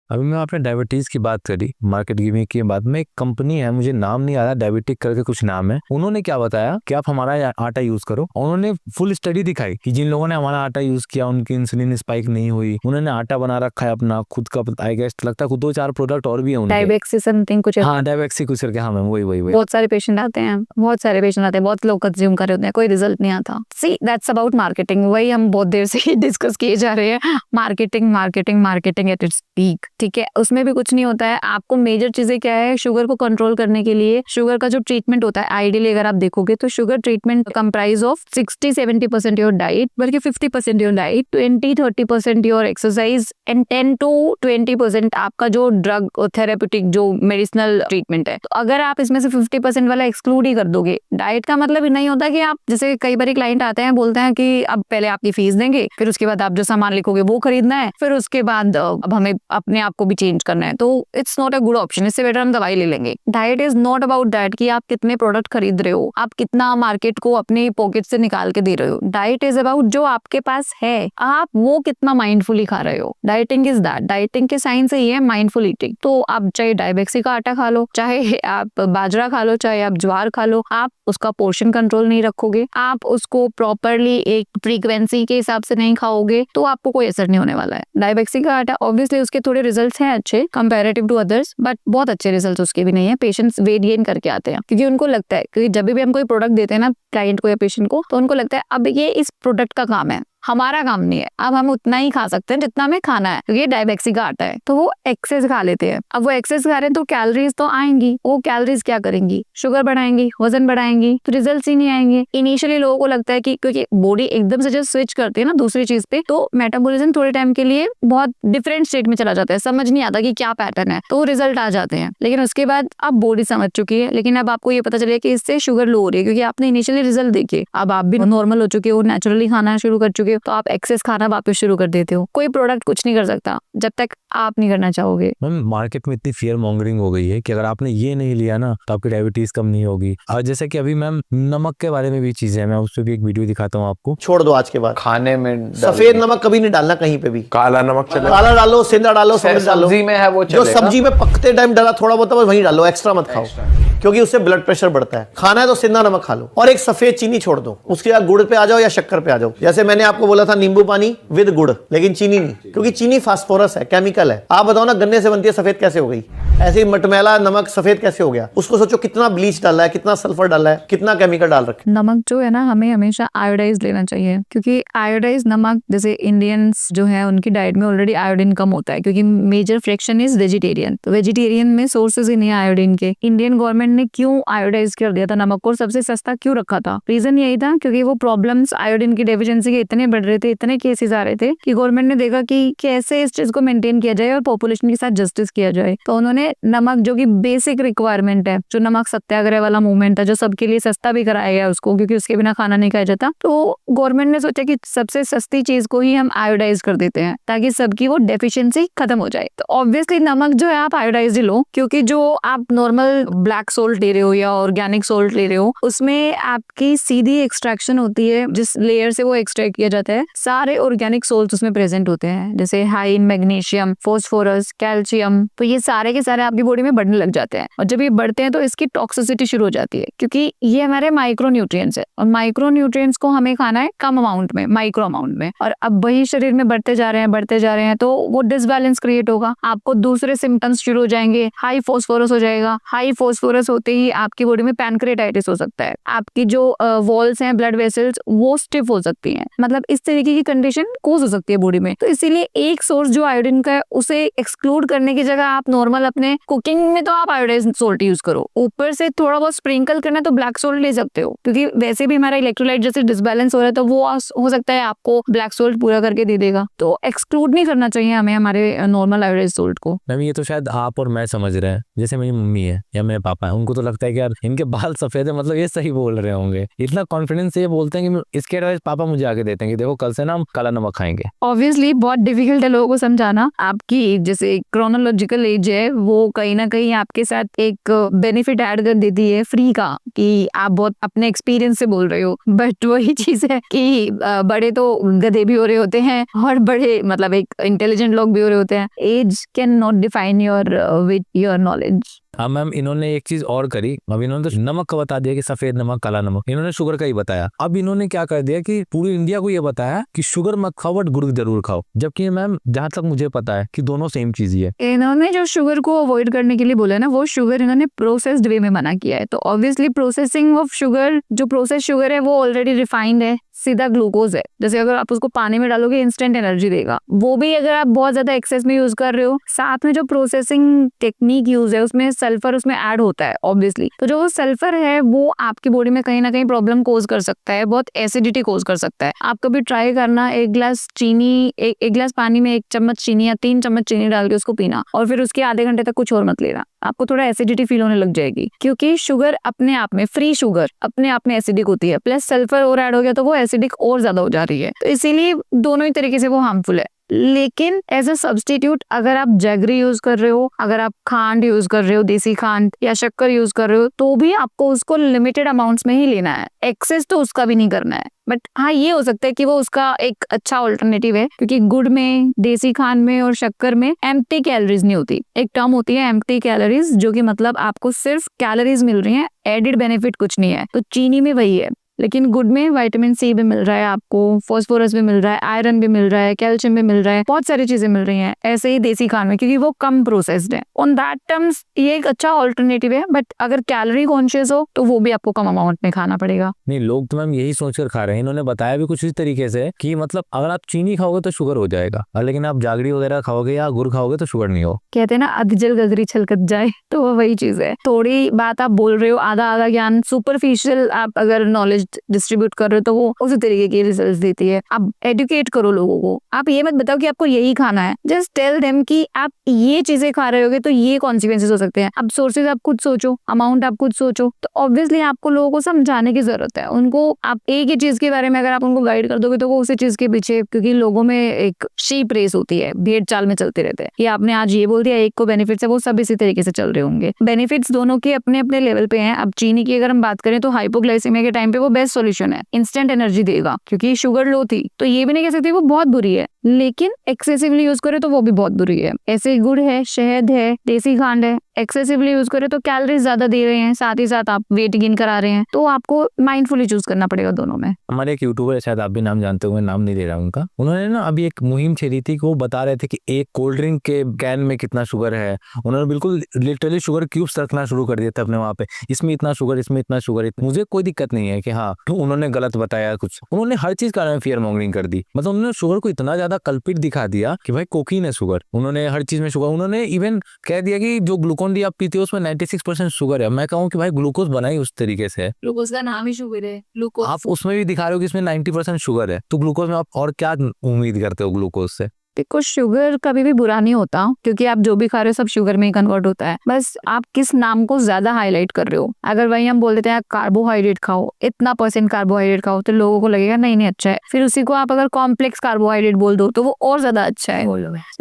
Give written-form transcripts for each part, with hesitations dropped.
अभी मैं आपने डायबिटीज की बात करी, मार्केट गिविंग की बात में, एक कंपनी है, मुझे नाम नहीं आ रहा, डायबिटिक करके कुछ नाम है, उन्होंने क्या बताया कि आप हमारा आटा यूज करो। उन्होंने फुल स्टडी दिखाई कि जिन लोगों ने हमारा आटा यूज किया उनकी इंसुलिन स्पाइक नहीं हुई। उन्होंने आटा बना रखा है अपना खुद का, आई गेस लगता है 2-4 प्रोडक्ट और भी है उनके, डायबेक्सी समथिंग कुछ, हाँ डायबेक्सी कुछ करके, हाँ मैम वही। बहुत सारे पेशेंट आते हैं, बहुत लोग कंज्यूम कर रहे होते हैं, कोई रिजल्ट नहीं आता। सी दैट्स अबाउट मार्केटिंग, वही हम बहुत देर से डिस्कस किए जा रहे हैं, मार्केटिंग एट इट्स पीक। ठीक है, उसमें भी कुछ नहीं होता है। आपको मेजर चीजें क्या है, शुगर को कंट्रोल करने के लिए शुगर का जो ट्रीटमेंट होता है, आइडियली अगर आप देखोगे तो sugar treatment comprise of 60-70% your diet, बल्कि 50% your diet, 20-30% your exercise and 10-20% आपका जो ड्रग थेरेप्यूटिक जो मेडिसिनल ट्रीटमेंट है। तो अगर आप इसमें से 50% वाला एक्सक्लूड ही कर दोगे, डाइट का मतलब ही नहीं होता कि आप, जैसे कई बार क्लाइंट आते हैं बोलते हैं कि अब पहले आपकी फीस देंगे, फिर उसके बाद आप जो सामान लिखोगे वो खरीदना है, फिर उसके बाद अब हमें अपने आप को भी चेंज करना है, तो it's not a good option. इससे बेटर हम दवाई ले लेंगे। Diet is not about that कि आप कितने प्रोडक्ट खरीद रहे हो, आप कितना मार्केट को अपनी पॉकेट से निकाल के दे रहे हो। डाइट इज अबाउट जो आपके पास है, आप वो कितना माइंडफुली खा रहे हो। डाइटिंग इज दैट, डाइटिंग के साइंस ही है माइंडफुल ईटिंग। तो आप चाहे डायबेक्सी का आटा खा लो, चाहे आप बाजरा खा लो, चाहे आप ज्वार खा लो, आप उसका पोर्शन कंट्रोल नहीं रखोगे, आप उसको प्रॉपरली एक फ्रीक्वेंसी के हिसाब से नहीं खाओगे, तो आपको कोई असर नहीं होने वाला है। डायबेक्सी का आटा ऑब्वियसली उसके थोड़े रिजल्ट्स हैं अच्छे कंपैरेटिव टू अदर्स, बट बहुत अच्छे रिजल्ट्स उसके भी नहीं है। पेशेंट्स वेट गेन करके आते हैं क्योंकि उनको लगता है, क्योंकि जब भी हम कोई प्रोडक्ट देते हैं ना क्लाइंट को या पेशेंट को, तो उनको लगता है अब ये इस प्रोडक्ट का काम है, हमारा काम नहीं है। अब हम उतना ही खा सकते हैं जितना हमें खाना है, क्योंकि डायबेक्सी का आटा है। तो वो एक्सेस खा लेते हैं। अब वो एक्सेस खा रहे हैं तो कैलोरीज तो आएंगी, वो कैलोरीज क्या करेंगी, शुगर बढ़ाएंगी, वजन बढ़ाएंगी, तो रिजल्ट्स ही नहीं आएंगे। इनिशियली लोगों को लगता है कि क्योंकि बॉडी एकदम से जब स्विच करती है ना दूसरी चीज पे, तो मेटाबॉलिज्म थोड़े टाइम के लिए बहुत डिफरेंट स्टेट में चला जाता है, समझ नहीं आता कि क्या पैटर्न है, तो रिजल्ट आ जाते हैं। लेकिन उसके बाद अब बॉडी समझ चुकी है, लेकिन अब आपको ये पता चलेगा कि इससे शुगर लो हो रही है, क्योंकि आपने इनिशियली रिजल्ट देखे, अब आप भी नॉर्मल हो चुके हो, नेचुरली खाना शुरू कर चुके हो, तो आप एक्सेस खाना वापस शुरू कर देते हो। कोई प्रोडक्ट कुछ नहीं कर सकता जब तक आप नहीं करना चाहोगे। मैम मार्केट में इतनी फियर मॉन्गरिंग हो गई है कि अगर आपने ये नहीं लिया ना तो आपकी डायबिटीज कम नहीं होगी। और जैसे कि अभी मैम नमक के बारे में भी चीजें हैं, मैं उस पर भी एक वीडियो दिखाता हूँ आपको। छोड़ दो आज के बाद खाने में सफेद नमक कभी नहीं डालना कहीं पे भी। काला नमक चले, काला डालो, सेंधा डालो, सफेद डालो, सब्जी में है वो जो चलेगा। सब्जी में पकते टाइम डाला थोड़ा बहुत वही डालो, एक्स्ट्रा मत खाओ, क्योंकि उससे ब्लड प्रेशर बढ़ता है। खाना है तो सेंधा नमक खा लो और एक सफेद चीनी छोड़ दो। उसके बाद गुड़ पे आ जाओ या शक्कर पे आ जाओ। जैसे मैंने आपको बोला था नींबू पानी विद गुड़, लेकिन चीनी नहीं, क्योंकि चीनी फास्फोरस है, केमिकल है। आप बताओ ना, गन्ने से बनती है, सफेद कैसे हो गई? ऐसे ही मटमैला नमक सफेद कैसे हो गया? उसको सोचो कितना ब्लीच डाला है, कितना सल्फर डाला है, कितना केमिकल डाल रखे। नमक जो है ना, हमें हमेशा आयोडाइज लेना चाहिए, क्योंकि आयोडाइज नमक, जैसे इंडियंस जो है उनकी डाइट में ऑलरेडी आयोडीन कम होता है, क्योंकि मेजर फ्रैक्शन इज वेजिटेरियन। तो वेजिटेरियन में सोर्सेज ही नहीं है आयोडीन के। इंडियन गवर्नमेंट ने क्यों आयोडाइज कर दिया था नमक को, सबसे सस्ता क्यों रखा था? रीजन यही था क्योंकि वो प्रॉब्लम्स आयोडीन की डेफिशिएंसी के इतने बढ़ रहे थे, इतने केसेस आ रहे थे कि गवर्नमेंट ने देखा कि कैसे इस चीज को मेंटेन किया जाए और पॉपुलेशन के साथ जस्टिस किया जाए। तो उन्होंने नमक, जो कि बेसिक रिक्वायरमेंट है, जो नमक सत्याग्रह वाला मूवमेंट था, जो सबके लिए सस्ता भी कराया गया उसको, क्योंकि उसके बिना खाना नहीं खाया जाता, तो गवर्नमेंट ने सोचा कि सबसे सस्ती चीज को ही हम आयोडाइज कर देते हैं ताकि सबकी वो डेफिशिएंसी खत्म हो जाए। तो ऑब्वियसली नमक जो है आप आयोडाइज ही लो, क्योंकि जो आप नॉर्मल ब्लैक सोल्ट ले रहे हो या ऑर्गेनिक सोल्ट ले रहे हो, उसमें आपकी सीधी एक्सट्रैक्शन होती है, जिस लेयर से वो एक्सट्रैक्ट किया जाता है सारे ऑर्गेनिक सोल्ट उसमें प्रेजेंट होते हैं, जैसे high in magnesium, phosphorus, calcium. तो ये सारे के सारे आपकी बॉडी में बढ़ने लग जाते हैं, और जब ये बढ़ते हैं तो इसकी टॉक्सिसिटी शुरू हो जाती है, क्योंकि ये हमारे माइक्रो न्यूट्रिएंट्स है, और माइक्रो न्यूट्रिएंट्स को हमें खाना है कम अमाउंट में, माइक्रो अमाउंट में। और अब वही शरीर में बढ़ते जा रहे हैं तो वो डिसबैलेंस क्रिएट होगा, आपको दूसरे सिम्टम्स शुरू हो जाएंगे, हाई फास्फोरस हो जाएगा। हाई फास्फोरस होते ही आपकी बॉडी में पैनक्रेटाइटिस हो सकता है, आपकी जो वॉल्स हैं, ब्लड वेसल्स, वो स्टिफ हो सकती हैं, मतलब इस तरीके की कंडीशन कोज हो सकती है बॉडी में। तो इसीलिए एक सोर्स जो आयोडीन का है उसे एक्सक्लूड करने की जगह आप नॉर्मल अपने कुकिंग में तो आप आयोडाइज्ड सोल्ट यूज करो, ऊपर से थोड़ा बहुत स्प्रिंकल करना तो ब्लैक सोल्ट ले सकते हो, क्योंकि वैसे भी हमारा इलेक्ट्रोलाइट जैसे डिसबैलेंस हो रहा है, तो वो हो सकता है आपको ब्लैक सोल्ट पूरा करके दे देगा। तो एक्सक्लूड नहीं करना चाहिए हमें हमारे नॉर्मल आयोडाइज्ड सोल्ट को। मैम ये तो शायद आप और मैं समझ रहे हैं, जैसे मेरी मम्मी है या मेरे पापा है, उनको तो लगता है कि यार इनके बाल सफेद है, मतलब ये सही बोल रहे होंगे, इतना कॉन्फिडेंस से ये बोलते हैं कि इसके एडवाइस पापा मुझे आगे देते हैं कि देखो कल से ना हम काला नमक खाएंगे। ऑब्वियसली बहुत डिफिकल्ट है लोगों को समझाना। आपकी जैसे क्रोनोलॉजिकल एज है वो कहीं ना कहीं आपके साथ एक बेनिफिट ऐड कर देती है फ्री का, कि आप बहुत अपने एक्सपीरियंस से बोल रहे हो। बट वही चीज है कि बड़े तो गधे भी हो रहे होते हैं और बड़े मतलब एक इंटेलिजेंट लोग भी हो रहे होते हैं। Age can not define your with your knowledge. हाँ मैम, इन्होंने एक चीज और करी। अब इन्होंने तो नमक का बता दिया कि सफेद नमक काला नमक, इन्होंने शुगर का ही बताया। अब इन्होंने क्या कर दिया कि पूरी इंडिया को ये बताया कि शुगर मत खाओ बट गुड़ जरूर खाओ, जबकि मैम जहाँ तक मुझे पता है कि दोनों सेम चीज ही है। इन्होंने जो शुगर को अवॉइड करने के लिए बोला ना, वो शुगर इन्होंने प्रोसेस्ड वे में मना किया है। तो ऑब्वियसली प्रोसेसिंग ऑफ शुगर, जो प्रोसेस शुगर है वो ऑलरेडी रिफाइंड है, सीधा ग्लूकोज है। जैसे अगर आप उसको पानी में डालोगे इंस्टेंट एनर्जी देगा, वो भी अगर आप बहुत ज्यादा एक्सेस में यूज कर रहे हो। साथ में जो प्रोसेसिंग टेक्निक यूज है उसमें सल्फर उसमें ऐड होता है ऑब्वियसली। तो जो सल्फर है वो आपकी बॉडी में कहीं ना कहीं प्रॉब्लम कोज कर सकता है, बहुत एसिडिटी कोज कर सकता है। आप कभी ट्राई करना, एक गिलास चीनी, एक गिलास पानी में 1 चम्मच चीनी या 3 चम्मच चीनी डाल के उसको पीना, और फिर उसके आधे घंटे तक कुछ और मत लेना। आपको थोड़ा एसिडिटी फील होने लग जाएगी, क्योंकि शुगर अपने आप में, फ्री शुगर अपने आप में एसिडिक होती है, प्लस सल्फर और ऐड हो गया तो वो एसिडिक और ज्यादा हो जा रही है। तो इसीलिए दोनों ही तरीके से वो हार्मफुल है। लेकिन एज अ सब्स्टिट्यूट अगर आप जैगरी यूज कर रहे हो, अगर आप खांड यूज कर रहे हो, देसी खांड या शक्कर यूज कर रहे हो, तो भी आपको उसको लिमिटेड अमाउंट्स में ही लेना है, एक्सेस तो उसका भी नहीं करना है। बट हाँ, ये हो सकता है कि वो उसका एक अच्छा ऑल्टरनेटिव है, क्योंकि गुड़ में, देसी खांड में और शक्कर में एम्प्टी कैलोरीज नहीं होती। एक टर्म होती है एम्प्टी कैलोरीज, जो कि मतलब आपको सिर्फ कैलोरीज मिल रही हैं, एडिड बेनिफिट कुछ नहीं है। तो चीनी में वही है, लेकिन गुड़ में विटामिन सी भी मिल रहा है आपको, फास्फोरस भी मिल रहा है, आयरन भी मिल रहा है, कैल्शियम भी मिल रहा है, बहुत सारी चीजें मिल रही हैं। ऐसे ही देसी खान में, क्योंकि वो कम प्रोसेस्ड है, ऑन दैट टर्म्स ये एक अच्छा ऑल्टरनेटिव है। बट अगर कैलोरी कॉन्शियस हो तो वो भी आपको कम अमाउंट में खाना पड़ेगा। नहीं, लोग तो मैम यही सोचकर खा रहे हैं। इन्होंने बताया भी कुछ इस तरीके से कि मतलब अगर आप चीनी खाओगे तो शुगर हो जाएगा, लेकिन आप जागरी वगैरह खाओगे या गुड़ खाओगे तो शुगर नहीं हो। कहते हैं ना, अधजल गगरी छलकत जाए, तो वो वही चीज है। थोड़ी बात आप बोल रहे हो, आधा आधा ज्ञान, सुपरफिशियल आप अगर नॉलेज डिस्ट्रीब्यूट कर रहे हो तो वो उसी तरीके की रिजल्ट्स देती है। आप एडुकेट करो लोगों को, आप ये मत बताओ कि आपको यही खाना है, जस्ट टेल देम कि आप ये चीजें खा रहे होगे तो ये कॉन्सिक्वेंसेस हो सकते हैं। अब सोर्सेज आप खुद सोचो, अमाउंट आप खुद सोचो। तो ऑब्वियसली आपको लोगों को समझाने की जरूरत है। उनको आप एक ही चीज के बारे में अगर आप उनको गाइड कर दोगे तो वो उसी चीज के पीछे, क्योंकि लोगों में एक शीप रेस होती है, भेड़ चाल में चलते रहते हैं कि आपने आज ये बोल दिया, एक को बेनिफिट्स है, वो सब इसी तरीके से चल रहे होंगे। बेनिफिट्स दोनों के अपने अपने लेवल पे हैं। अब चीनी की अगर हम बात करें तो हाइपोग्लाइसेमिया के टाइम पे वो बेस्ट सॉल्यूशन है, इंस्टेंट एनर्जी देगा, क्योंकि शुगर लो थी। तो ये भी नहीं कह सकते वो बहुत बुरी है, लेकिन एक्सेसिवली यूज करे तो वो भी बहुत बुरी है। ऐसे गुड़ है, शहद है, देसी खांड है, एक्सेसिवली यूज करे तो कैलोरीज ज्यादा दे रहे हैं, साथ ही साथ आप वेट गेन करा रहे हैं। तो आपको माइंडफुली चूज करना पड़ेगा दोनों में। हमारे एक यूट्यूबर, शायद आप भी नाम जानते होंगे, नाम नहीं दे रहा उनका, उन्होंने ना अभी एक मुहिम छेड़ी थी कि वो बता रहे थे कि एक कोल्ड ड्रिंक के कैन में कितना शुगर है। उन्होंने बिल्कुल लिटरली शुगर क्यूब्स रखना शुरू कर दिया था अपने वहाँ पे, इसमें इतना शुगर, इसमें इतना शुगर। मुझे कोई दिक्कत नहीं है कि हाँ तो उन्होंने गलत बताया कुछ, उन्होंने हर चीज का फियर मॉन्गरिंग कर दी। मतलब उन्होंने शुगर को इतना ज्यादा कल्पित दिखा दिया कि भाई कोकीन है शुगर, उन्होंने हर चीज में शुगर। उन्होंने इवन कह दिया कि जो ग्लूकोन डी आप पीते हो उसमें 96% शुगर है। मैं कहूँ कि भाई ग्लूकोज बना ही उस तरीके से है, ग्लूकोज का नाम ही शुगर है, ग्लूकोज। आप उसमें भी दिखा रहे हो कि इसमें 90% शुगर है, तो ग्लूकोज में आप और क्या उम्मीद करते हो ग्लूकोज से? देखो, शुगर कभी भी बुरा नहीं होता, क्योंकि आप जो भी खा रहे हो सब शुगर में ही कन्वर्ट होता है। बस आप किस नाम को ज्यादा हाईलाइट कर रहे हो। अगर वही हम बोल देते हैं कार्बोहाइड्रेट खाओ, इतना % कार्बोहाइड्रेट खाओ, तो लोगों को लगेगा नहीं नहीं अच्छा है। फिर उसी को आप अगर कॉम्प्लेक्स कार्बोहाइड्रेट बोल दो तो वो और ज्यादा अच्छा है।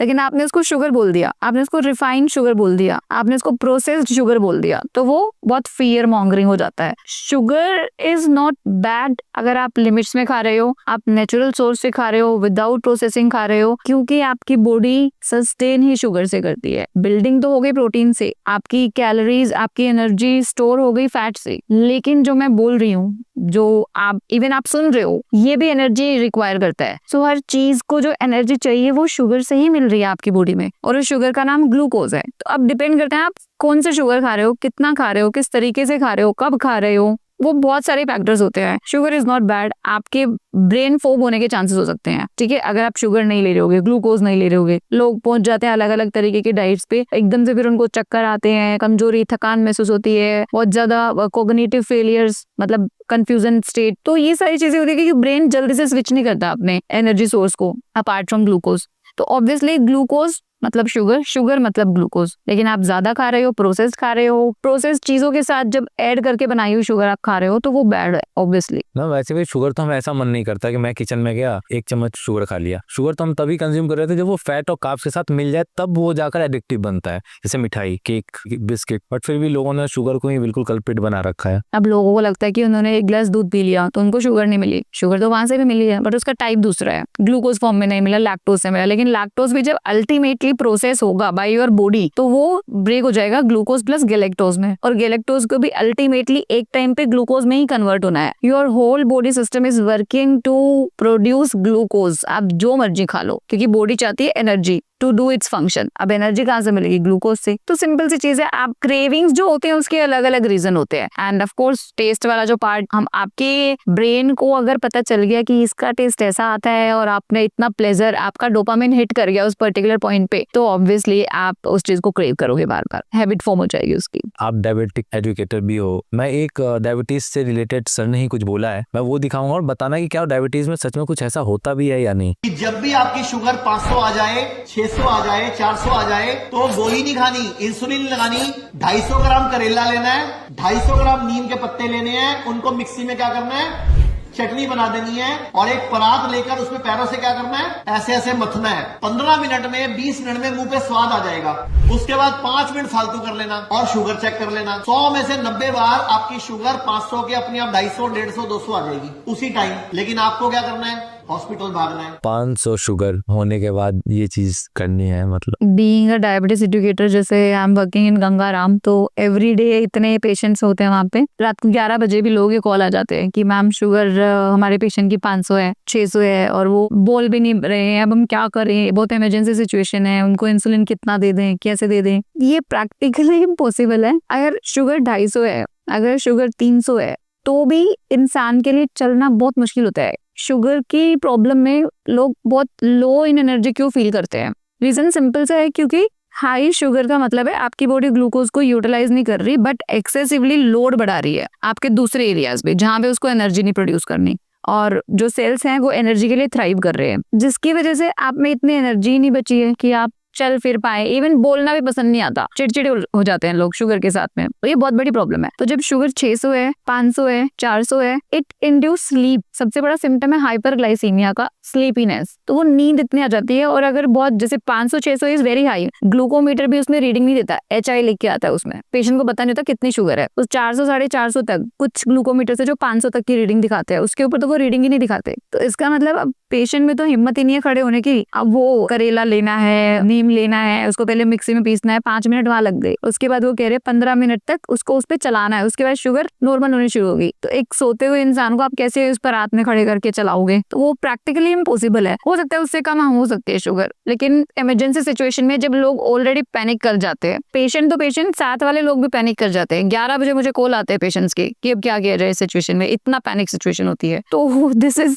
लेकिन आपने उसको शुगर बोल दिया, आपने उसको रिफाइंड शुगर बोल दिया, आपने उसको प्रोसेस्ड शुगर बोल दिया, तो वो बहुत फियर मॉन्गरिंग हो जाता है। शुगर इज नॉट बैड अगर आप लिमिट्स में खा रहे हो, आप नेचुरल सोर्स से खा रहे हो, विदाउट प्रोसेसिंग खा रहे हो, क्योंकि आपकी बॉडी सस्टेन ही शुगर से करती है। बिल्डिंग तो हो गई प्रोटीन से, आपकी कैलोरीज, आपकी एनर्जी स्टोर हो गई फैट से, लेकिन जो मैं बोल रही हूँ, जो आप इवन आप सुन रहे हो, ये भी एनर्जी रिक्वायर करता है। सो हर चीज को जो एनर्जी चाहिए वो शुगर से ही मिल रही है आपकी बॉडी में, और उस शुगर का नाम ग्लूकोज है। तो अब डिपेंड करता है आप कौन से शुगर खा रहे हो, कितना खा रहे हो, किस तरीके से खा रहे हो, कब खा रहे हो, वो बहुत सारे फैक्टर्स होते हैं। शुगर इज नॉट बैड, आपके ब्रेन फोब होने के चांसेस हो सकते हैं, ठीक है, अगर आप शुगर नहीं ले रहे होगे, ग्लूकोज नहीं ले रहे होगे। लोग पहुंच जाते हैं अलग अलग तरीके के डाइट्स पे, एकदम से फिर उनको चक्कर आते हैं, कमजोरी, थकान महसूस होती है, बहुत ज्यादा कोग्निटिव फेलियर्स, मतलब कंफ्यूजन स्टेट। तो ये सारी चीजें होती है कि ब्रेन जल्दी से स्विच नहीं करता अपने एनर्जी सोर्स को अपार्ट फ्रॉम ग्लूकोज। तो ऑब्वियसली ग्लूकोज मतलब शुगर, शुगर मतलब ग्लूकोज। लेकिन आप ज्यादा खा रहे हो, प्रोसेस्ड खा रहे हो, प्रोसेस्ड चीजों के साथ जब ऐड करके बनाई हुई शुगर आप खा रहे हो तो वो बैड है ऑब्वियसली। ना वैसे भी शुगर तो हम ऐसा मन नहीं करता कि मैं किचन में गया 1 चम्मच शुगर खा लिया। शुगर तो हम तभी कंज्यूम कर रहे थे जब वो फैट और कार्ब्स के साथ मिल जाए, तब वो जाकर एडिक्टिव बनता है, जैसे मिठाई, केक, बिस्किट। बट फिर भी लोगों ने शुगर को ही बिल्कुल कल्प्रिट बना रखा है। अब लोगों को लगता है कि उन्होंने 1 गिलास दूध पी लिया तो उनको शुगर नहीं मिली। शुगर तो वहां से भी मिली है बट उसका टाइप दूसरा है, ग्लूकोज फॉर्म में नहीं मिला, लैक्टोज से मिला। लेकिन लैक्टोज भी जब अल्टीमेटली प्रोसेस होगा बाय योर बॉडी तो वो ब्रेक हो जाएगा ग्लूकोज प्लस गैलेक्टोज में, और गैलेक्टोज को भी अल्टीमेटली एक टाइम पे ग्लूकोज में ही कन्वर्ट होना है। Your whole body system is working to produce glucose. आप जो मर्जी खा लो क्योंकि बॉडी चाहती है energy to do its function. अब एनर्जी कहाँ से मिलेगी? ग्लूकोज से। तो सिंपल सी चीज है, आप क्रेविंग्स जो होते हैं उसके अलग अलग रीजन होते हैं। एंड ऑफ कोर्स टेस्ट वाला जो पार्ट, हम आपके ब्रेन को अगर पता चल गया कि इसका टेस्ट ऐसा आता है और आपने इतना प्लेजर, आपका डोपामिन हिट कर गया उस पर्टिकुलर पॉइंट पे, तो ऑब्वियसली आप उस चीज को क्रेव करोगे बार बार, हैबिट फॉर्म हो जाएगी उसकी। आप डायबिटिक एजुकेटर भी हो, मैं एक डायबिटीज से रिलेटेड सर ने ही कुछ बोला है, मैं वो दिखाऊंगा और बताना कि क्या डायबिटीज में सच में कुछ ऐसा होता भी है या नहीं। कि जब भी आपकी शुगर 500 आ जाए, 600 आ जाए, 400 आ जाए, तो गोली नहीं खानी, इंसुलिन लगानी। 250 ग्राम करेला लेना है, 250 ग्राम नीम के पत्ते लेने हैं, उनको मिक्सी में क्या करना है, चटनी बना देनी है, और एक परात लेकर उसमें पैरों से क्या करना है, ऐसे ऐसे मथना है। 15 मिनट में, 20 मिनट में मुंह पे स्वाद आ जाएगा। उसके बाद 5 मिनट फालतू कर लेना और शुगर चेक कर लेना। 100 में से 90 बार आपकी शुगर 500 के अपनी आप 250, 150, 200 आ जाएगी उसी टाइम। लेकिन आपको क्या करना है, हॉस्पिटल भागना है। 500 शुगर होने के बाद ये चीज करनी है। मतलब बीइंग अ डायबिटीज एजुकेटर, जैसे I am working in Gangaram, तो एवरी डे इतने पेशेंट्स होते हैं वहाँ पे। रात को 11 बजे भी लोगों के कॉल आ जाते हैं कि मैम शुगर हमारे पेशेंट की 500 है, 600 है, और वो बोल भी नहीं रहे हैं, अब हम क्या करें, बहुत इमरजेंसी सिचुएशन है, उनको इंसुलिन कितना दे दें, कैसे दे दें। ये प्रैक्टिकली इम्पॉसिबल है। अगर शुगर 250 है, अगर शुगर 300 है, तो भी इंसान के लिए चलना बहुत मुश्किल होता है। शुगर की प्रॉब्लम में लोग बहुत लो इन एनर्जी क्यों फील करते हैं? रीजन सिंपल सा है, क्योंकि हाई शुगर का मतलब है आपकी बॉडी ग्लूकोज को यूटिलाइज नहीं कर रही बट एक्सेसिवली लोड बढ़ा रही है आपके दूसरे एरियाज पे जहां पे उसको एनर्जी नहीं प्रोड्यूस करनी, और जो सेल्स हैं वो एनर्जी के लिए थ्राइव कर रहे हैं, जिसकी वजह से आप में इतनी एनर्जी नहीं बची है कि आप चल फिर पाए। इवन बोलना भी पसंद नहीं आता, चिड़चिड़े हो जाते हैं लोग शुगर के साथ में, तो ये बहुत बड़ी प्रॉब्लम है। तो जब शुगर 600 है, 500 है, 400 है, इट इंड्यूस स्लीप। सबसे बड़ा सिम्टम है हाइपरग्लाइसीमिया का, स्लीपीनेस। तो वो नींद इतनी आ जाती है, और अगर बहुत जैसे 500-600 इज वेरी हाई, ग्लूकोमीटर भी उसमें रीडिंग नहीं देता, HI लिख के आता है उसमें, पेशेंट को पता नहीं होता कितनी शुगर है। उस 400-450 तक कुछ ग्लूकोमीटर से जो 500 तक की रीडिंग दिखाते हैं, उसके ऊपर तो वो रीडिंग ही नहीं दिखाते। तो इसका मतलब अब पेशेंट में तो हिम्मत ही नहीं है खड़े होने की। अब वो करेला लेना है, नीम लेना है, उसको पहले मिक्सी में पीसना है, 5 मिनट वहां लग गए, उसके बाद वो कह रहे 15 मिनट तक उसको उस पर चलाना है, उसके बाद शुगर नॉर्मल होनी शुरू होगी। तो एक सोते हुए इंसान को आप कैसे उस पर रात में खड़े करके चलाओगे? तो वो प्रैक्टिकली इम्पॉसिबल है। हो सकता है उससे कम हो सकती है शुगर, लेकिन इमरजेंसी सिचुएशन में जब लोग ऑलरेडी पैनिक कर जाते हैं, पेशेंट तो पेशेंट, साथ वाले लोग भी पैनिक कर जाते हैं। 11 बजे मुझे कॉल आते हैं पेशेंट्स के कि अब क्या किया जाए इस सिचुएशन में, इतना पैनिक सिचुएशन होती है। तो this is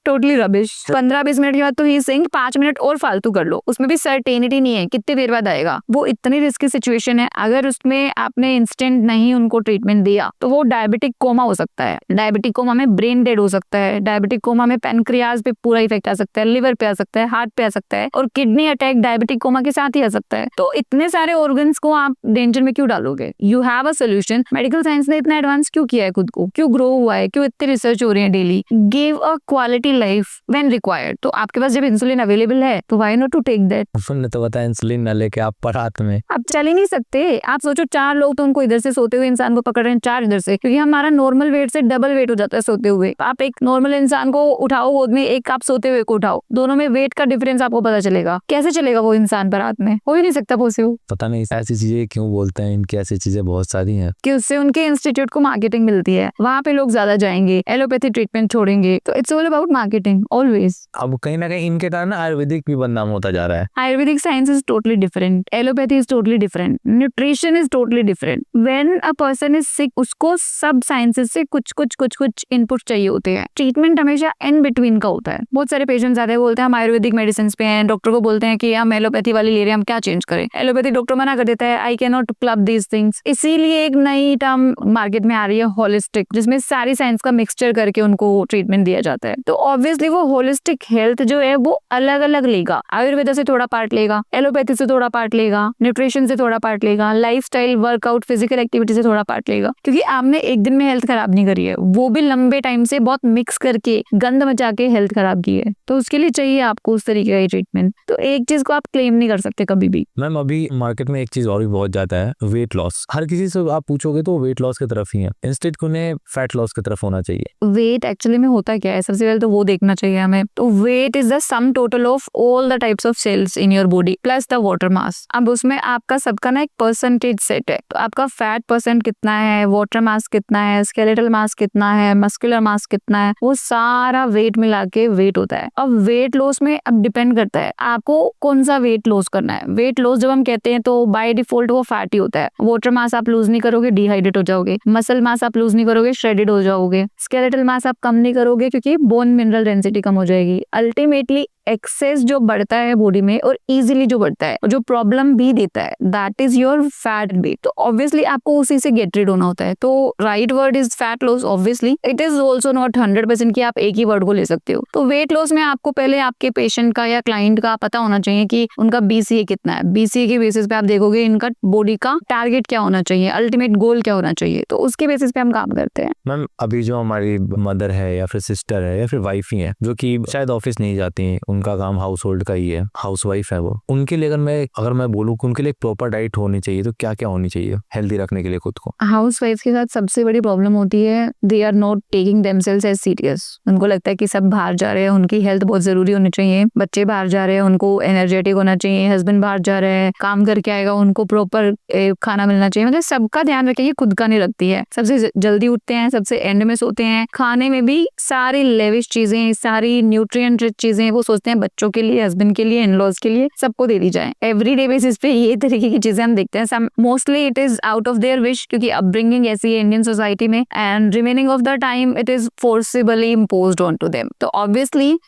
totally rubbish. 15-20 minute के बाद तो ही सिंह 5 मिनट और फालतू कर लो, उसमें भी सर्टेनिटी नहीं है कितनी देर बाद आएगा। वो इतनी रिस्की सिचुएशन है, अगर उसमें आपने इंस्टेंट नहीं उनको ट्रीटमेंट दिया तो वो डायबिटिक कोमा हो सकता है। डायबिटिक कोमा में ब्रेन डेड हो सकता है, डायबिटिक कोमा में पैनक्रियाज पे पूरा इफेक्ट आ सकता है, लिवर पे आ सकता है, हार्ट पे आ सकता है, और किडनी अटैक डायबिटिक कोमा के साथ ही आ सकता है। तो इतने सारे ऑर्गन्स को आप डेंजर में क्यों डालोगे? You have a solution. Medical science ने इतना एडवांस क्यों किया है खुद को, क्यों ग्रो हुआ है, क्यों इतनी रिसर्च हो रही है daily? Give a quality life when required. तो आपके पास जब इंसुलिन अवेलेबल है तो why not to take that? उन्होंने तो बताया इंसुलिन न लेके आप परात में, आप चल ही नहीं सकते। आप सोचो 4 लोग तो उनको इधर से सोते हुए इंसान को पकड़ रहे हैं, 4 इधर से, क्योंकि हमारा नॉर्मल वेट से डबल वेट हो जाता है सोते हुए। आप एक नॉर्मल इंसान को उठाओ गोद में, एक आप सोते हुए को उठाओ, दोनों में वेट का डिफरेंस आपको पता चलेगा। कैसे चलेगा वो इंसान परात में? हो ही नहीं सकता पॉसिबल। पता नहीं ऐसी चीजें क्यों बोलते हैं, इनकी ऐसी चीजें बहुत सारी हैं कि उससे उनके इंस्टीट्यूट को मार्केटिंग मिलती है, वहां पे लोग ज्यादा जाएंगे, एलोपैथी ट्रीटमेंट छोड़ेंगे। तो it's all about marketing always. अब कहीं ना कहीं इनके कारण आयुर्वेदिक भी बदनाम होता जा रहा है। Ayurvedic science is totally different, allopathy is totally different, nutrition is totally different. When a person is sick, उसको सब साइंसेस से कुछ इनपुट चाहिए होते हैं। ट्रीटमेंट हमेशा इन बिटवीन का होता है। बहुत सारे पेशेंट्स आते हैं, बोलते हैं हम आयुर्वेदिक मेडिसिन पे हैं, डॉक्टर को बोलते हैं कि हम एलोपैथी वाली ले रहे हैं, हम क्या चेंज करें? एलोपैथी डॉक्टर मना कर देता है, I can not club these things. इसीलिए एक नई टर्म मार्केट में आ रही है होलिस्टिक, जिसमें सारी साइंस का मिक्सचर करके उनको ट्रीटमेंट दिया जाता है। तो ऑब्वियसली वो होलिस्टिक हेल्थ जो है वो अलग अलग लेगा, आयुर्वेदा से थोड़ा पार्ट लेगा, एलोपैथी से थोड़ा पार्ट लेगा, न्यूट्रिशन से थोड़ा पार्ट लेगा, लाइफस्टाइल, वर्कआउट, फिजिकल एक्टिविटी से थोड़ा पार्ट लेगा, क्योंकि आपने एक दिन में हेल्थ खराब नहीं करी है, वो भी लंबे टाइम से बहुत मिक्स करके गंद मचा के हेल्थ खराब की है, तो उसके लिए चाहिए आपको उस तरीके का ट्रीटमेंट। तो एक चीज को आप क्लेम नहीं कर सकते कभी भी। मैम अभी मार्केट में एक चीज और भी बहुत ज्यादा है, वेट लॉस। हर किसी से आप पूछोगे तो वेट लॉस की तरफ ही है, इंस्टेड उन्हें फैट लॉस की तरफ होना चाहिए। वेट एक्चुअली में होता क्या है, सबसे पहले तो वो देखना चाहिए हमें। तो weight is the sum total of all the types of cells in your body plus the water mass. अब उसमें आपका सबका ना एक परसेंटेज सेट है, तो आपका फैट परसेंट कितना है, वाटर मास कितना है, स्केलेटल मास कितना है, मस्कुलर मास कितना है, वो सारा वेट मिला के वेट होता है। अब वेट लॉस में अब डिपेंड करता है आपको कौन सा वेट लॉस करना है। वेट लॉस जब हम कहते हैं तो बाय डिफॉल्ट वो फैट ही होता है। वाटर मास आप लूज नहीं करोगे, डिहाइड्रेट हो जाओगे। मसल मास आप लूज नहीं करोगे, श्रेडेड हो जाओगे। स्केलेटल मास आप कम नहीं करोगे क्योंकि बोन मिनरल डेंसिटी कम हो जाएगी। अल्टीमेटली एक्सेस जो बढ़ता है बॉडी में और इजीली जो बढ़ता है और जो प्रॉब्लम भी देता है, that is your fat weight. तो ऑब्वियसली आपको उसी से गेट रिड होना होता है। तो right word is fat loss. Obviously it is also not 100% कि आप एक ही वर्ड को ले सकते हो। तो वेट लॉस में आपको पहले आपके पेशेंट का या क्लाइंट का पता होना चाहिए कि उनका BCA कितना है। BCA के बेसिस पे आप देखोगे इनका बॉडी का टारगेट क्या होना चाहिए, अल्टीमेट गोल क्या होना चाहिए, तो उसके बेसिस पे हम काम करते हैं। मैम अभी जो हमारी मदर है या फिर सिस्टर है या फिर वाइफ ही है जो कि शायद ऑफिस नहीं जाती हैं, उनका काम हाउस होल्ड का ही है, हाउस वाइफ है वो, उनके लिए अगर मैं बोलूँ कि उनके लिए प्रॉपर डाइट होनी चाहिए तो क्या क्या होनी चाहिए हेल्दी रखने के लिए खुद को? हाउस वाइफ के साथ सबसे बड़ी प्रॉब्लम होती है, they are not taking themselves as serious. उनको लगता है कि सब बाहर जा रहे हैं, उनकी हेल्थ बहुत जरूरी होनी चाहिए, बच्चे बाहर जा रहे हैं, उनको एनर्जेटिक होना चाहिए, हस्बैंड बाहर जा रहे हैं, काम करके आएगा, उनको प्रॉपर खाना मिलना चाहिए। मतलब सबका ध्यान रखेंगे, खुद का नहीं रखती है। सबसे जल्दी उठते हैं, सबसे एंड में सोते हैं, खाने में भी सारी लेविश चीजें, सारी न्यूट्रिएंट रिच चीजें वो सोचते हैं बच्चों के लिए, हस्बैंड के लिए, इन-लॉज के लिए, सबको दे दी जाए। एवरीडे बेसिस पे ये तरीके की चीजें हम देखते हैं। Mostly it is out of their wish, क्योंकि अपब्रिंगिंग ऐसी है इंडियन सोसाइटी में, and remaining of the time it is forcibly imposed on to them. तो ऑब्वियसली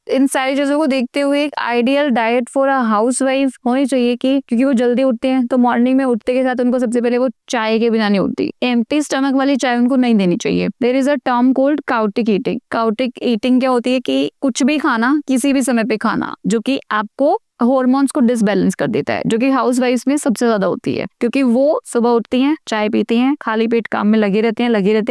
इन सारी चीजों को देखते हुए एक ideal diet for a housewife होनी चाहिए कि क्योंकि वो जल्दी उठते हैं तो मॉर्निंग में उठते के साथ उनको सबसे पहले वो चाय के बिना नहीं उठती। एम्प्टी स्टमक वाली चाय उनको नहीं देनी चाहिए। There is a term called chaotic eating. Chaotic eating क्या होती है कि कुछ भी खाना किसी भी समय पे खाना जो कि आपको हार्मोन्स को डिसबैलेंस कर देता है, जो कि हाउसवाइफ्स में सबसे ज्यादा होती है, क्योंकि वो सुबह उठती हैं, चाय पीती हैं, खाली पेट काम में लगे रहते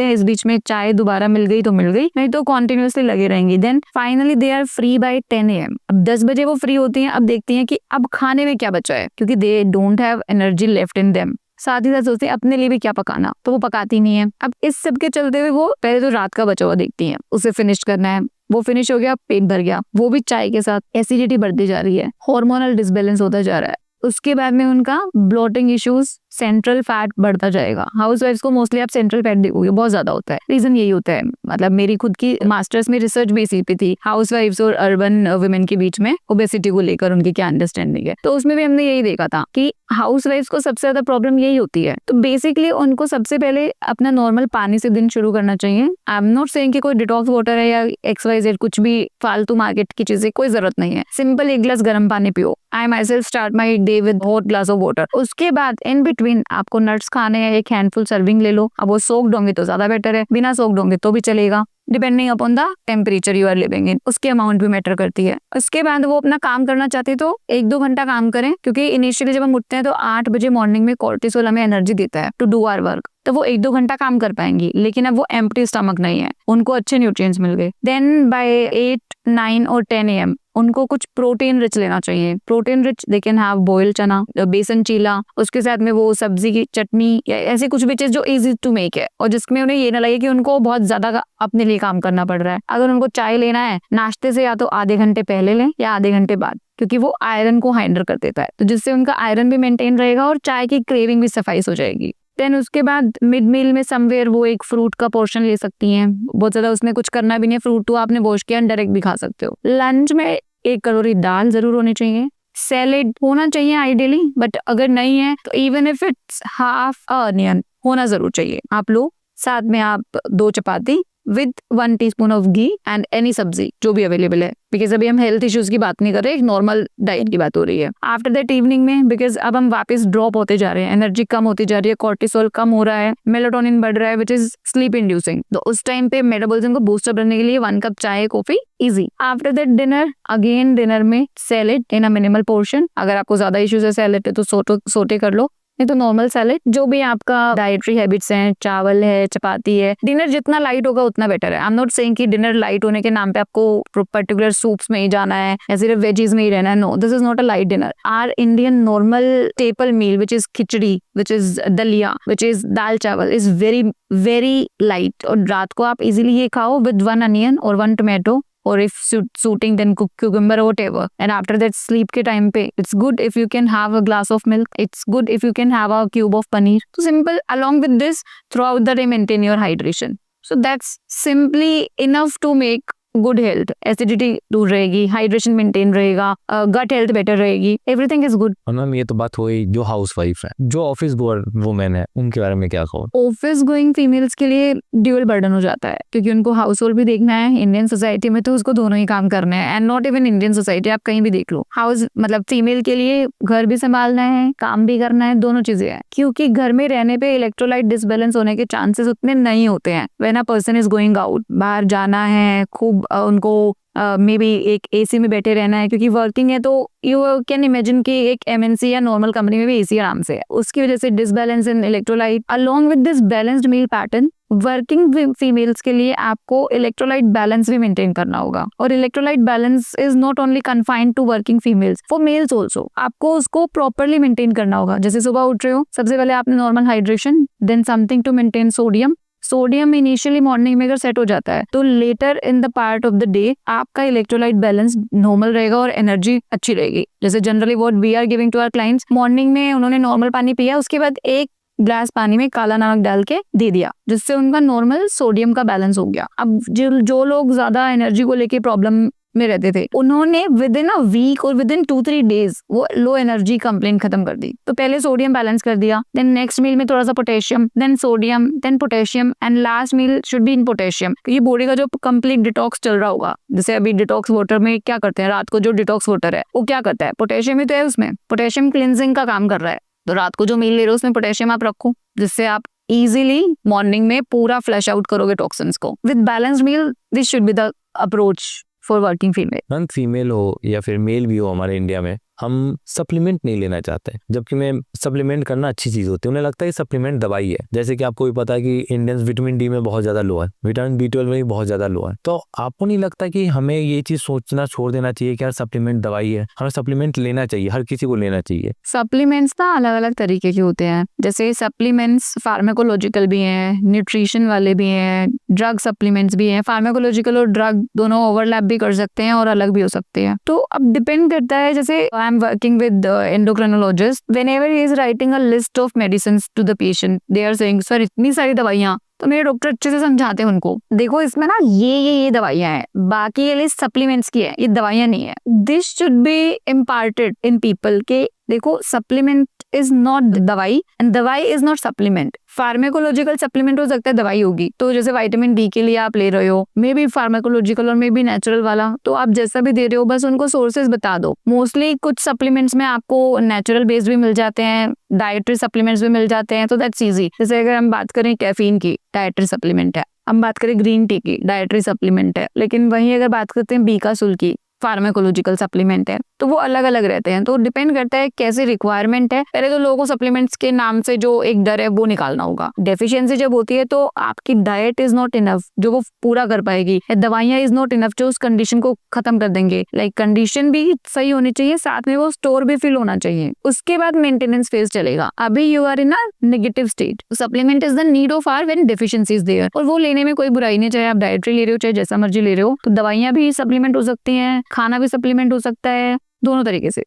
हैं, इस बीच में चाय दोबारा मिल गई तो मिल गई, नहीं तो कॉन्टिन्यूसली लगे रहेंगी। Then finally they are free by 10 AM। अब 10 बजे वो फ्री होती हैं। अब देखती हैं कि अब खाने में क्या बचा है, क्योंकि they don't have energy left in them. साथ ही साथ सोचते हैं अपने लिए भी क्या पकाना, तो वो पकाती नहीं है। अब इस सब के चलते हुए वो पहले तो रात का बचा हुआ देखती हैं, उसे फिनिश करना है, वो फिनिश हो गया, पेट भर गया, वो भी चाय के साथ, एसिडिटी बढ़ती जा रही है, हार्मोनल डिसबैलेंस होता जा रहा है। उसके बाद में उनका ब्लोटिंग इश्यूज, सेंट्रल फैट बढ़ता जाएगा। हाउसवाइफ्स को मोस्टली आप सेंट्रल फैट देखोगे बहुत ज्यादा होता है। रीजन यही होता है, मतलब मेरी खुद की मास्टर्स में रिसर्च भी इसी पे थी, हाउसवाइफ्स और अर्बन वुमेन के बीच में ओबेसिटी को लेकर उनकी क्या अंडरस्टैंडिंग है। तो उसमें भी हमने यही देखा था कि हाउसवाइफ्स को सबसे ज्यादा प्रॉब्लम यही होती है। तो बेसिकली उनको सबसे पहले अपना नॉर्मल पानी से दिन शुरू करना चाहिए। आई एम नॉट सेइंग कि कोई डिटॉक्स वाटर है या XYZ कुछ भी फालतू मार्केट की चीजें, कोई जरूरत नहीं है। सिंपल एक गिलास गर्म पानी पियो। I myself start my day with hot glass of water. उसके बाद इन बिटवीन आपको नट्स खाने हैं, एक हैंडफुल सर्विंग ले लो। अब वो सोक्ड होंगे तो ज्यादा बेटर है, बिना सोक्ड होंगे तो भी चलेगा, depending upon the temperature you are living in. उसकी अमाउंट भी मैटर करती है। उसके बाद वो अपना काम करना चाहते हैं तो 1-2 घंटा काम करें, क्योंकि इनिशियली जब हम उठते हैं तो 8 बजे मॉर्निंग में कोर्टिसोल हमें एनर्जी देता है टू डू आवर वर्क, तो वो 1-2 घंटा काम कर पाएंगी। लेकिन अब वो एम्प्टी स्टमक नहीं है, उनको अच्छे न्यूट्रिएंट्स मिल गए। देन बाय 8, 9 और 10 AM उनको कुछ प्रोटीन रिच लेना चाहिए। Protein rich they can have boiled चना, बेसन चीला, उसके साथ में वो सब्जी की चटनी या ऐसी कुछ भी चीज जो इजी टू मेक है और जिसमें उन्हें ये ना लगे कि उनको बहुत ज्यादा अपने लिए काम करना पड़ रहा है। अगर उनको चाय लेना है नाश्ते से या तो आधे घंटे पहले लें या आधे घंटे बाद, क्योंकि वो आयरन को हाइंडर कर देता है, तो जिससे उनका आयरन भी मेंटेन रहेगा और चाय की क्रेविंग भी सफाइस हो जाएगी। देन उसके बाद मिड मील में समवेयर वो एक फ्रूट का पोर्शन ले सकती हैं। बहुत ज्यादा उसमें कुछ करना भी नहीं है, फ्रूट तो आपने वॉश किया डायरेक्ट भी खा सकते हो। लंच में 1 कटोरी दाल जरूर होनी चाहिए। सैलेड होना चाहिए आइडियली, बट अगर नहीं है तो even if it's half onion होना जरूर चाहिए। आप लो, साथ में आप 2 chapati with 1 teaspoon of ghee and any sabzi जो भी अवेलेबल है, बिकॉज अभी हम हेल्थ इश्यूज की बात नहीं कर रहे, एक नॉर्मल डाइट की बात हो रही है। आफ्टर दैट इवनिंग में, बिकॉज अब हम वापस ड्रॉप होते जा रहे हैं, एनर्जी कम होती जा रही है, कॉर्टिसोल कम हो रहा है, मेलाटोनिन बढ़ रहा है विच इज स्लीप इंड्यूसिंग, तो उस टाइम पे मेटाबॉलिज्म को बूस्ट अप करने के लिए 1 कप चाय coffee easy. After that dinner, again dinner में salad in a minimal portion, अगर आपको ज्यादा इश्यूज है सैलेड तो सोटे कर लो, नहीं तो नॉर्मल सैलेड, जो भी आपका डाइटरी हैबिट्स हैं, चावल है, चपाती है, डिनर जितना लाइट होगा उतना बेटर है। आई एम नॉट सेइंग कि डिनर लाइट होने के नाम पे आपको पर्टिकुलर सूप्स में ही जाना है या सिर्फ वेजीज में ही रहना है, no, this is not a light dinner. Our Indian normal staple meal which is khichdi, which is daliya, which is दाल चावल, इज वेरी वेरी लाइट, और रात को आप इजीली ये खाओ विद 1 अनियन और 1 tomato, or if suiting then cucumber or whatever, and after that sleep के time पे it's good if you can have a glass of milk, it's good if you can have a cube of paneer, so simple। along with this throughout the day maintain your hydration, so that's simply enough to make good health. Acidity दूर रहेगी, hydration maintain रहेगा, gut health better रहेगी, everything is good. और ma'am ये तो बात हुई जो हाउस वाइफ है, जो ऑफिस गोअर वुमेन है, उनके बारे में क्या कहो? ऑफिस गोइंग फीमेल्स के लिए ड्यूअल बर्डन हो जाता है, क्योंकि उनको हाउस होल्ड भी देखना है। इंडियन सोसाइटी में तो उसको दोनों ही काम करने हैं, and not even Indian society, आप कहीं भी देख लो, हाउस मतलब फीमेल के लिए घर भी संभालना है, काम भी करना है, दोनों चीजें हैं, क्योंकि घर में रहने पे इलेक्ट्रोलाइट डिसबैलेंस होने के चांसेस उतने नहीं होते हैं। When a person is going out, बाहर जाना है, खूब उनको मे बी एक एसी में बैठे रहना है, क्योंकि वर्किंग है तो यू कैन इमेजिन कि एक एमएनसी या नॉर्मल कंपनी में भी एसी आराम से है, उसकी वजह से disbalance in electrolyte along with this balanced meal pattern. Working females के लिए आपको इलेक्ट्रोलाइट बैलेंस भी मेंटेन करना होगा, और electrolyte balance is not only confined to working females, for males also आपको उसको प्रॉपरली मेंटेन करना होगा। जैसे सुबह उठ रहे हो, सबसे पहले आपने normal hydration, then something to maintain sodium initially morning में अगर सेट हो जाता है तो later in the part of the day आपका इलेक्ट्रोलाइट बैलेंस नॉर्मल रहेगा और एनर्जी अच्छी रहेगी। जैसे generally what we are giving to our clients, morning में उन्होंने नॉर्मल पानी पिया, उसके बाद 1 ग्लास पानी में काला नमक डाल के दे दिया, जिससे उनका नॉर्मल सोडियम का बैलेंस हो गया। अब जो लोग ज्यादा एनर्जी को लेके प्रॉब्लम में रहते थे, उन्होंने विद इन अ वीक और विद इन 2-3 डेज वो लो एनर्जी कंप्लेंट खत्म कर दी। तो पहले सोडियम बैलेंस कर दिया, देन नेक्स्ट मील में थोड़ा सा potassium, then sodium, then potassium, and last meal should be in potassium. ये बॉडी का जो कंप्लीट डिटॉक्स चल रहा होगा, जैसे अभी डिटॉक्स वाटर में क्या करते हैं, रात को जो डिटॉक्स वाटर है वो क्या करता है, पोटेशियम ही तो है उसमें, पोटेशियम क्लिनजिंग का काम कर रहा है। तो रात को जो मील ले रहे हो उसमें पोटेशियम आप रखो, जिससे आप इजीली मॉर्निंग में पूरा फ्लैश आउट करोगे टॉक्सिन्स को। With balanced meal this should be the approach for working female. Ma'am female हो या फिर मेल भी हो, हमारे इंडिया में हम सप्लीमेंट नहीं लेना चाहते, जबकि मैं सप्लीमेंट करना अच्छी चीज होती है। उन्हें लगता है कि सप्लीमेंट दवाई है। जैसे कि आपको भी पता है कि इंडियंस विटामिन डी में बहुत ज्यादा लो है, विटामिन B12 में भी बहुत ज्यादा लो है। तो आपको नहीं लगता कि हमें ये चीज सोचना छोड़ देना चाहिए कि यार सप्लीमेंट दवाई है, हमें सप्लीमेंट लेना चाहिए, हर किसी को लेना चाहिए? सप्लीमेंट्स ना अलग अलग तरीके के होते हैं, जैसे सप्लीमेंट्स फार्माकोलॉजिकल भी हैं, न्यूट्रिशन वाले भी हैं, ड्रग सप्लीमेंट्स भी हैं। फार्माकोलॉजिकल और ड्रग दोनों ओवरलैप भी कर सकते हैं और अलग भी हो सकते हैं। तो अब डिपेंड करता है, जैसे I am working with the endocrinologist. Whenever he is writing a list of medicines to the patient, they are saying, sir इतनी सारी दवाइयाँ, तो मेरे डॉक्टर अच्छे से समझाते हैं उनको, देखो इसमें ना ये दवाइयाँ हैं, बाकी ये लिस्ट सप्लीमेंट्स की है, ये दवाइयाँ नहीं है। This should B imparted in people के देखो सप्लीमेंट इज नॉट दवाई एंड दवाई is not supplement. Pharmacological supplement हो सकता है दवाई होगी, तो जैसे विटामिन डी के लिए आप ले रहे हो, मे बी फार्माकोलॉजिकल और मे बी नेचुरल वाला, तो आप जैसा भी दे रहे हो बस उनको सोर्सेज बता दो। मोस्टली कुछ सप्लीमेंट्स में आपको नेचुरल बेस्ड भी मिल जाते हैं, डाइटरी सप्लीमेंट्स भी मिल जाते हैं, तो दैट्स इजी। जैसे अगर हम बात करें कैफीन की, डाइटरी सप्लीमेंट है, हम बात करें ग्रीन टी की, डाइटरी सप्लीमेंट है, लेकिन वहीं अगर बात करते हैं बीकासुल की, फार्माकोलॉजिकल सप्लीमेंट है, तो वो अलग अलग रहते हैं। तो डिपेंड करता है कैसी रिक्वायरमेंट है। पहले तो लोगों को सप्लीमेंट्स के नाम से जो एक डर है वो निकालना होगा। डेफिशिएंसी जब होती है तो आपकी डाइट इज नॉट इनफ जो वो पूरा कर पाएगी, दवाइयां इज नॉट इनफ जो उस कंडीशन को खत्म कर देंगे। लाइक कंडीशन भी सही होनी चाहिए, साथ में वो स्टोर भी फिल होना चाहिए, उसके बाद मेंटेनेंस फेज चलेगा। अभी you are in a negative state, supplement is the need of hour when deficiency is there, और वो लेने में कोई बुराई नहीं, चाहे आप डाइटरी ले रहे हो चाहे जैसा मर्जी ले रहे हो। तो दवाइयां भी सप्लीमेंट हो सकती हैं, खाना भी सप्लीमेंट हो सकता है, दोनों तरीके से।